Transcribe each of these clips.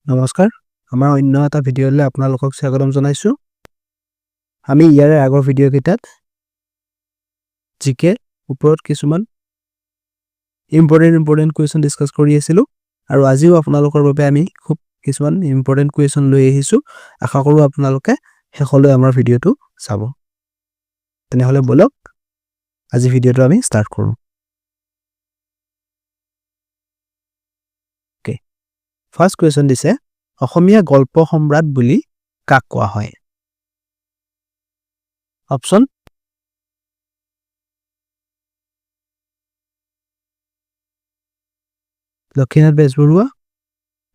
নমস্কাৰ আমাৰ অন্য এটা ভিডিঅ'লৈ আপোনালোকক স্বাগতম জনাইছো আমি ইয়াৰে আগৰ ভিডিঅ' কেইটাত জিকে ওপৰত কিছুমান ইম্পৰ্টেন্ট কোৱেশ্চন ডিসকাস কৰি আছিলো আৰু আজিও আপোনালোকৰ বাবে আমি খুব কিছুমান ইম্পৰ্টেন্ট কোৱেশ্চন লৈ আহিছো আশা কৰো আপোনালোকে শেষলৈ আমাৰ ভিডিঅ'টো চাব তেনেহলে বলক আজি ভিডিঅ'টো আমি ষ্টাৰ্ট কৰো ওকে ফাৰ্স্ট কোৱেশ্চন দিছে অসমীয়া গল্প সম্ৰাট বুলি কাক কোৱা হয় অপচন লক্ষীনাথ বেজবৰুৱা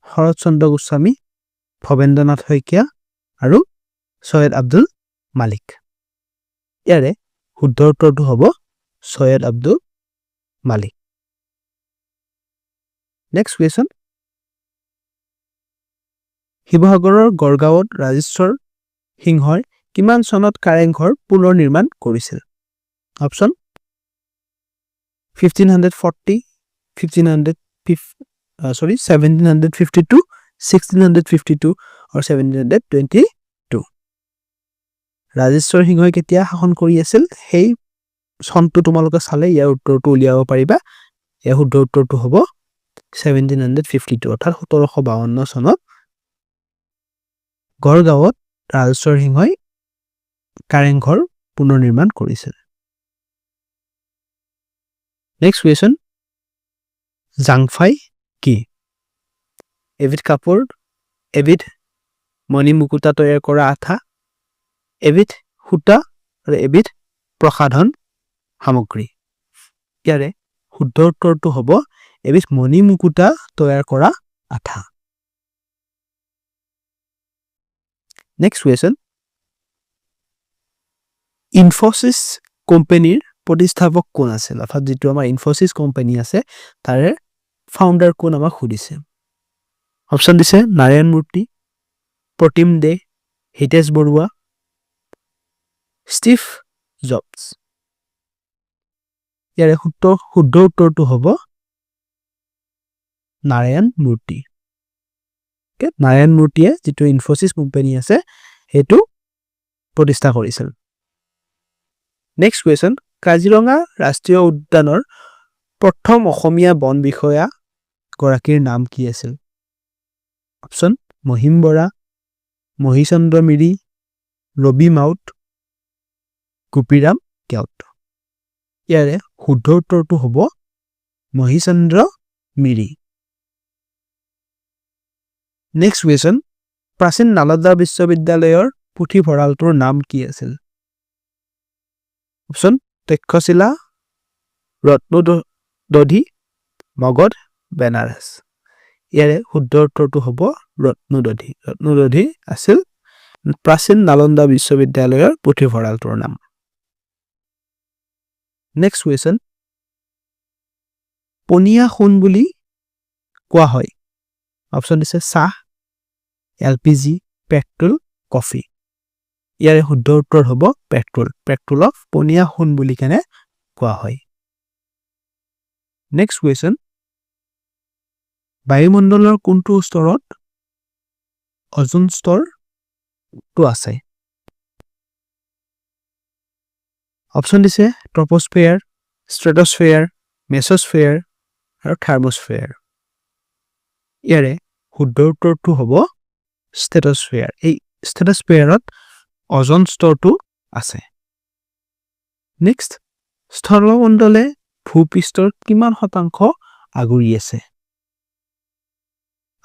শৰৎচন্দ্ৰ গোস্বামী ভবেন্দ্ৰনাথ শইকীয়া আৰু সৈয়দ আব্দুল মালিক ইয়াৰে শুদ্ধ উত্তৰটো হ'ব সৈয়দ আব্দুল মালিক নেক্সট কোৱেশ্চন শিৱসাগৰৰ গড়গাঁৱত ৰাজেশ্বৰ সিংহই কিমান চনত কাৰেংঘৰ পুনৰ নিৰ্মাণ কৰিছিল অপচন 1540 1752 1652 or 1722 ৰাজেশ্বৰ সিংহই কেতিয়া শাসন কৰি আছিল সেই চনটো তোমালোকে চালে ইয়াৰ উত্তৰটো উলিয়াব পাৰিবা ইয়াৰ শুদ্ধ উত্তৰটো হ'ব 1752 অৰ্থাৎ 1752 চনত গড়গাঁৱত ৰাজেশ্বৰ সিংহই কাৰেংঘৰ পুনৰ নিৰ্মাণ কৰিছিল নেক্সট কোৱেশ্চন জাংফাই কি এবিধ কাপোৰ এবিধ মণি মুকুতা তৈয়াৰ কৰা আঠা এবিধ সূতা আৰু এবিধ প্ৰসাধন সামগ্ৰী ইয়াৰে শুদ্ধ উত্তৰটো হ'ব এবিধ মণি মুকুতা তৈয়াৰ কৰা আঠা নেক্সট কোৱেশ্চন ইনফোসিস কোম্পানীৰ প্ৰতিষ্ঠাপক কোন আছিল অৰ্থাৎ যেটো আমাৰ ইনফোসিস কোম্পানী আছে তাৰে ফাউন্ডাৰ কোন আমাক সুধিছে অপচন দিছে নাৰায়ণ মূৰ্তি প্ৰতিম দে হিতেশ বৰুৱা ষ্টিভ জবছ ইয়াৰে শুদ্ধ উত্তৰটো হ'ব নাৰায়ণ মূৰ্তি নাৰায়ণ মূৰ্তিয়ে যেটো ইনফোসিস কোম্পানী আছে হেতু প্ৰতিষ্ঠা কৰিছিল নেক্সট কোৱেশ্চন কাজিৰঙা ৰাষ্ট্ৰীয় উদ্যানৰ প্ৰথম অসমীয়া বন বিষয়া গৰাকীৰ নাম কি আছিল অপচন মহিম বৰা মহিচন্দ্ৰ মিৰি ৰবি মাউত গোপীৰাম কেওট ইয়াৰে শুদ্ধ উত্তৰটো হ'ব মহিচন্দ্ৰ মিৰি নেক্সট কোৱেশ্চন প্ৰাচীন নালন্দা বিশ্ববিদ্যালয়ৰ পুথিভঁৰালটোৰ নাম কি আছিল অপচন তক্ষশিলা ৰত্নদধি মগধ বেনাৰস ইয়াৰে শুদ্ধ উত্তৰটো হ'ব ৰত্নদধি আছিল প্ৰাচীন নালন্দা বিশ্ববিদ্যালয়ৰ পুথিভঁৰালটোৰ নাম নেক্সট কোৱেশ্চন পনীয়া সোণ বুলি কোৱা হয় অপচন দিছে চাহ এলপিজি পেট্ৰল কফি ইয়াৰে শুদ্ধ উত্তৰ হ'ব পেট্ৰলক পনীয়া সোণ বুলি কেনে কোৱা হয় নেক্সট কোৱেশ্চন বায়ুমণ্ডলৰ কোনটো স্তৰত অজন স্তৰটো আছে অপচন দিছে ট্ৰপোস্ফিয়াৰ ষ্ট্ৰেটোস্ফিয়াৰ মেসোস্ফিয়াৰ আৰু থাৰ্মোস্ফিয়াৰ ইয়াৰে শুদ্ধ উত্তৰটো হ'ব ষ্ট্ৰেটোস্ফিয়াৰ এই ষ্ট্ৰেটোস্ফিয়াৰত অজন স্তৰটো আছে নেক্সট স্থলমণ্ডলে ভূপৃষ্ঠৰ কিমান শতাংশ আগুৰি আছে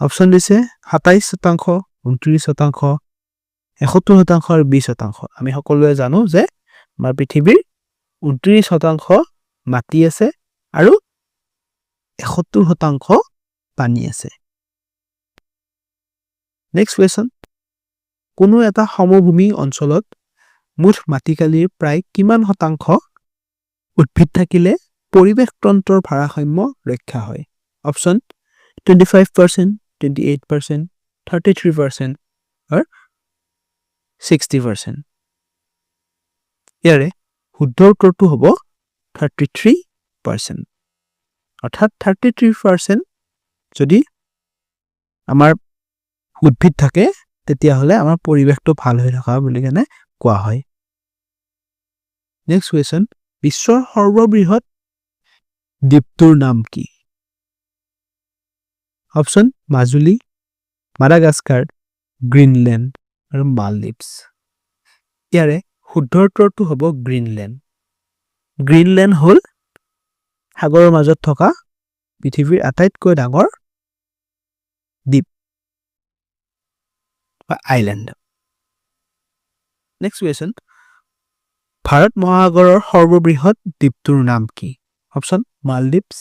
অপচন দিছে 27% 29% 71% আৰু 20% আমি সকলোৱে জানো যে আমাৰ পৃথিৱীৰ 29% মাটি আছে আৰু 71% পানী আছে নেক্সট কোৱেশ্চন কোনো এটা সমভূমি অঞ্চলত মুঠ মাটিকালিৰ প্ৰায় কিমান শতাংশ উদ্ভিদ থাকিলে পৰিৱেশ তন্ত্ৰৰ ভাৰসাম্য ৰক্ষা হয় অপচন 25% 28% 33% or 60% ইয়াৰে শুদ্ধ উত্তৰটো হ'ব 33% অৰ্থাৎ 33% যদি আমাৰ উদ্ভিদ থাকে তেতিয়াহ'লে আমাৰ পৰিৱেশটো ভাল হৈ থকা বুলি কেনে কোৱা হয়। নেক্সট কুৱেশ্যন, বিশ্বৰ সৰ্ববৃহৎ দ্বীপটোৰ নাম কি? অপশ্যন মাজুলী, মাডাগাস্কাৰ, গ্ৰীণলেণ্ড আৰু মালদ্বীপছ। ইয়াৰে শুদ্ধ উত্তৰটো হ'ব গ্ৰীণলেণ্ড। গ্ৰীণলেণ্ড হ'ল সাগৰৰ মাজত থকা পৃথিৱীৰ আটাইতকৈ ডাঙৰ দ্বীপ বা আইলেণ্ড। নেক্সট কুৱেশ্যন, ভাৰত মহাসাগৰৰ সৰ্ববৃহৎ দ্বীপটোৰ নাম কি? অপশ্যন মালদ্বীপছ,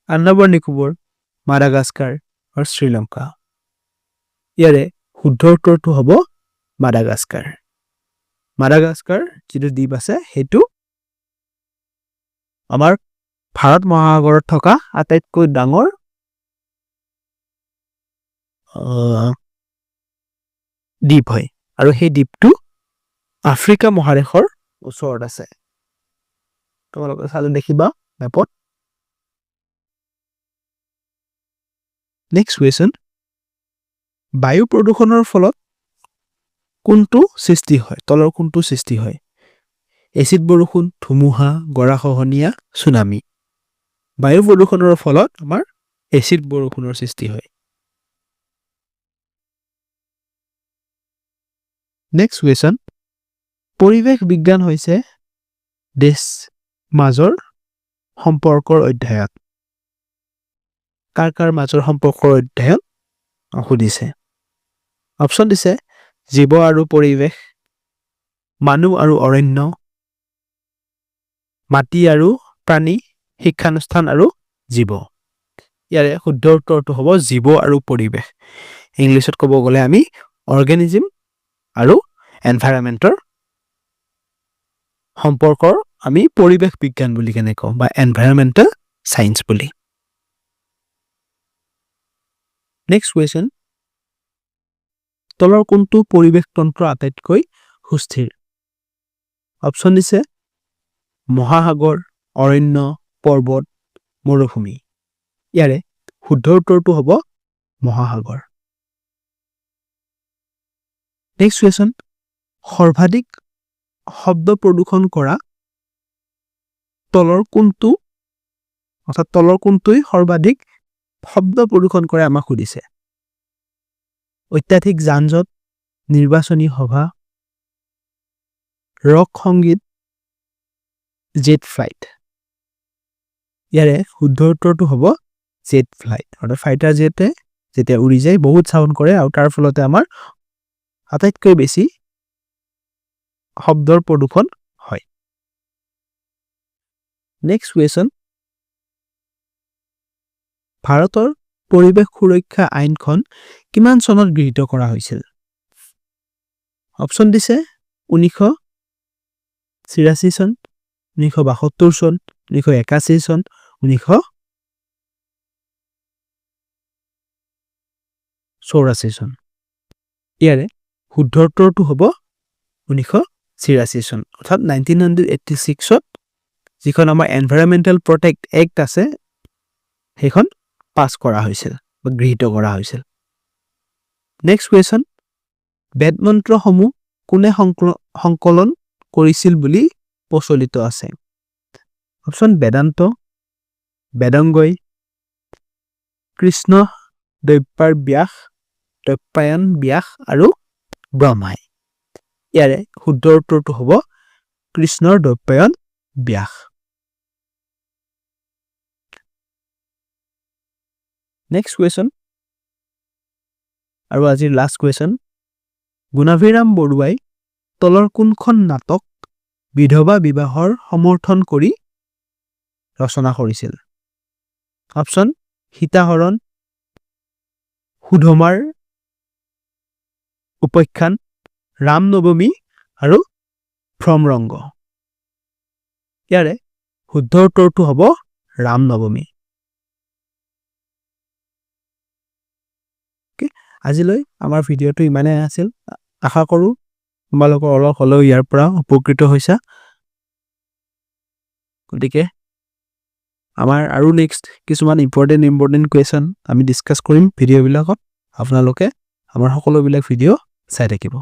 আন্দামান নিকোবৰ, মাডাগাস্কাৰ আৰু শ্ৰীলংকা। ইয়াৰে শুদ্ধ উত্তৰটো হ'ব মাডাগাস্কাৰ। মাডাগাস্কাৰ যিটো দ্বীপ আছে সেইটো আমাৰ ভাৰত মহাসাগৰত থকা আটাইতকৈ ডাঙৰ দ্বীপ হয় আৰু সেই দ্বীপটো আফ্ৰিকা মহাদেশৰ ওচৰত আছে। তোমালোকে চালে দেখিবা মেপত। নেক্সট কুৱেশ্যন, বায়ু প্ৰদূষণৰ ফলত কোনটো সৃষ্টি হয়? তলৰ কোনটো সৃষ্টি হয়? এচিড বৰষুণ, ধুমুহা, গৰাখহনীয়া, সুনামি। বায়ু প্ৰদূষণৰ ফলত আমাৰ এচিড বৰষুণৰ সৃষ্টি হয়। নেক্সট কুৱেশ্যন, পৰিৱেশ বিজ্ঞান হৈছে দেশ মাজৰ সম্পৰ্কৰ অধ্যয়ন। কাৰ কাৰ মাজৰ সম্পৰ্কৰ অধ্যয়ন সুধিছে। অপশ্যন দিছে জীৱ আৰু পৰিৱেশ, মানুহ আৰু অৰণ্য, মাটি আৰু প্ৰাণী, শিক্ষানুষ্ঠান আৰু জীৱ। ইয়াৰে শুদ্ধ উত্তৰটো হ'ব জীৱ আৰু পৰিৱেশ। ইংলিছত ক'ব গ'লে আমি অৰ্গেনিজিম আৰু এনভাইৰনমেণ্টৰ সম্পৰ্কৰ আমি পৰিৱেশ বিজ্ঞান বুলি কেনে কওঁ বা এনভাইৰনমেণ্টেল চায়েন্স বুলি। নেক্সট কুৱেশ্যন, তলৰ কোনটো পৰিৱেশ তন্ত্ৰ আটাইতকৈ সুস্থিৰ? অপশ্যন দিছে মহাসাগৰ, অৰণ্য, পৰ্বত, মৰুভূমি। ইয়াৰে শুদ্ধ উত্তৰটো হ'ব মহাসাগৰ। নেক্সট কুৱেশ্যন, সৰ্বাধিক শব্দ প্ৰদূষণ কৰা তলৰ কোনটোই সৰ্বাধিক শব্দ প্ৰদূষণ কৰে আমাক সুধিছে। অত্যাধিক যান-জঁট, নিৰ্বাচনী সভা, ৰক সংগীত, জেট ফ্লাইট। ইয়াৰে শুদ্ধ উত্তৰটো হ'ব জেট ফ্লাইট। অৰ্থাৎ ফাইটাৰ জেটে যেতিয়া উৰি যায় বহুত চাউণ্ড কৰে আৰু তাৰ ফলতে আমাৰ আটাইতকৈ বেছি শব্দৰ প্ৰদূষণ হয়। নেক্সট কুৱেশ্যন, ভাৰতৰ পৰিৱেশ সুৰক্ষা আইনখন কিমান চনত গৃহীত কৰা হৈছিল? অপশ্যন দিছে 1986 চন, 1972 চন, 1981 চন, 1984 চন। ইয়াৰে শুদ্ধ উত্তৰটো হ'ব 1986 চন। অৰ্থাৎ 1986ত যিখন আমাৰ এনভাইৰনমেণ্টেল প্ৰটেক্ট এক্ট আছে সেইখন পাছ কৰা হৈছিল বা গৃহীত কৰা হৈছিল। নেক্সট কুৱেশ্যন, বেদমন্ত্ৰসমূহ কোনে সংকলন কৰিছিল বুলি প্ৰচলিত আছে? অপশ্যন বেদান্ত, বেদংগই, কৃষ্ণ দ্বৈপায়ন ব্যাস আৰু ব্ৰহ্মাই। ইয়াৰে শুদ্ধ উত্তৰটো হ'ব কৃষ্ণৰ দ্বৈপায়ন ব্যাস। নেক্সট কুৱেশ্যন আৰু আজিৰ লাষ্ট কুৱেশ্যন, গুণাভিৰাম বৰুৱাই তলৰ কোনখন নাটক বিধৱা বিবাহৰ সমৰ্থন কৰি ৰচনা কৰিছিল? অপশ্যন সীতাহৰণ, সুধমাৰ উপাখ্যান, ৰামনৱমী আৰু ভ্ৰমৰংগ। ইয়াৰে শুদ্ধ উত্তৰটো হ'ব ৰামনৱমী। আজিলৈ আমাৰ ভিডিঅ'টো ইমানেই আছিল। আশা কৰোঁ তোমালোকৰ অলপ হ'লেও ইয়াৰ পৰা উপকৃত হৈছা। গতিকে আমাৰ আৰু নেক্সট কিছুমান ইম্পৰ্টেণ্ট কুৱেশ্যন আমি ডিছকাছ কৰিম ভিডিঅ'বিলাকত। আপোনালোকে আমাৰ সকলোবিলাক ভিডিঅ' চাই থাকিব।